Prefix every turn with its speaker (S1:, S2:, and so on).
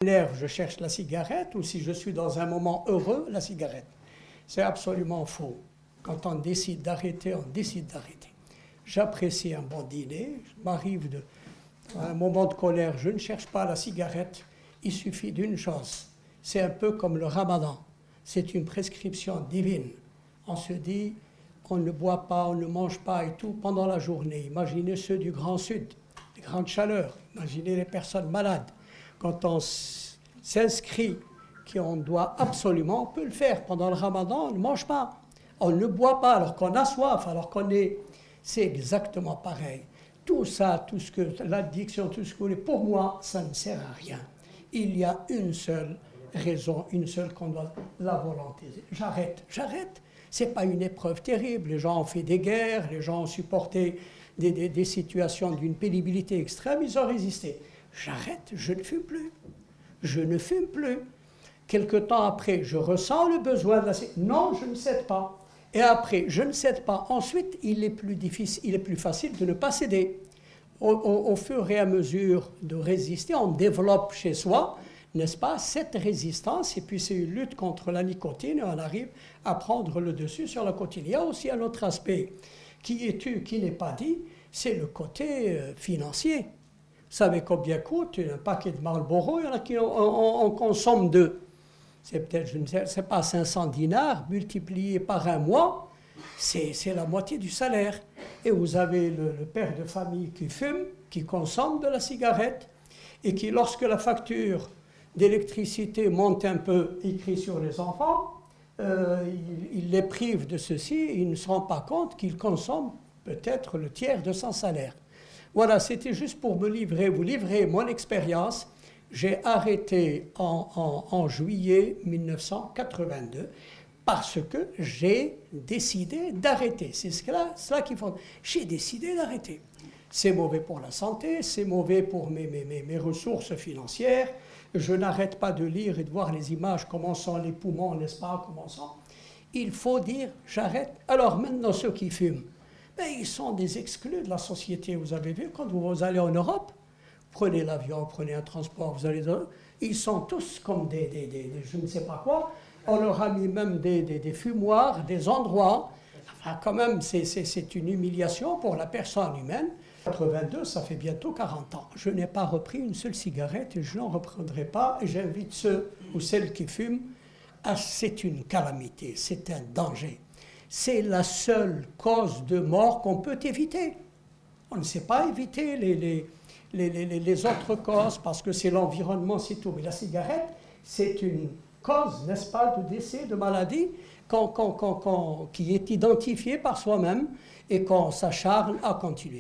S1: Nerve, je cherche la cigarette, ou si je suis dans un moment heureux, la cigarette. C'est absolument faux. Quand on décide d'arrêter, on décide d'arrêter. J'apprécie un bon dîner, il m'arrive à un moment de colère, je ne cherche pas la cigarette, il suffit d'une chose. C'est un peu comme le ramadan, c'est une prescription divine. On se dit, on ne boit pas, on ne mange pas et tout pendant la journée. Imaginez ceux du Grand Sud, les grandes chaleurs, imaginez les personnes malades. Quand on s'inscrit qu'on doit absolument, on peut le faire. Pendant le ramadan, on ne mange pas. On ne boit pas alors qu'on a soif, alors qu'on est... C'est exactement pareil. Tout ça, tout ce que l'addiction, tout ce que vous voulez, pour moi, ça ne sert à rien. Il y a une seule raison, une seule qu'on doit la volonté. J'arrête, j'arrête. Ce n'est pas une épreuve terrible. Les gens ont fait des guerres, les gens ont supporté des situations d'une pénibilité extrême, ils ont résisté. J'arrête, je ne fume plus. Je ne fume plus. Quelque temps après, je ressens le besoin de la cigarette. Non, je ne cède pas. Et après, je ne cède pas. Ensuite, il est plus difficile, il est plus facile de ne pas céder. Au fur et à mesure de résister, on développe chez soi, n'est-ce pas, cette résistance, et puis c'est une lutte contre la nicotine, et on arrive à prendre le dessus sur la nicotine. Il y a aussi un autre aspect qui n'est pas dit, c'est le côté financier. Vous savez combien coûte un paquet de Marlboro? Il y en a qui en consomment deux. C'est peut-être, je ne sais pas, 500 dinars multiplié par un mois, c'est la moitié du salaire. Et vous avez le père de famille qui fume, qui consomme de la cigarette, et qui, lorsque la facture d'électricité monte un peu, écrit sur les enfants, il les prive de ceci, et il ne se rend pas compte qu'il consomme peut-être le tiers de son salaire. Voilà, c'était juste pour vous livrer mon expérience. J'ai arrêté en juillet 1982 parce que j'ai décidé d'arrêter. C'est cela qu'il faut. J'ai décidé d'arrêter. C'est mauvais pour la santé, c'est mauvais pour mes ressources financières. Je n'arrête pas de lire et de voir les images, comment sont les poumons, n'est-ce pas, comment sont. Il faut dire, j'arrête. Alors maintenant, ceux qui fument, ben, ils sont des exclus de la société. Vous avez vu, quand vous allez en Europe, prenez l'avion, prenez un transport, vous allez ils sont tous comme des je ne sais pas quoi. On leur a mis même des fumoirs, des endroits. Enfin, quand même, c'est une humiliation pour la personne humaine. 82, ça fait bientôt 40 ans. Je n'ai pas repris une seule cigarette et je n'en reprendrai pas. Et j'invite ceux ou celles qui fument c'est une calamité, c'est un danger. C'est la seule cause de mort qu'on peut éviter. On ne sait pas éviter les autres causes parce que c'est l'environnement, c'est tout. Mais la cigarette, c'est une cause, n'est-ce pas, de décès, de maladie qui est identifiée par soi-même et qu'on s'acharne à continuer.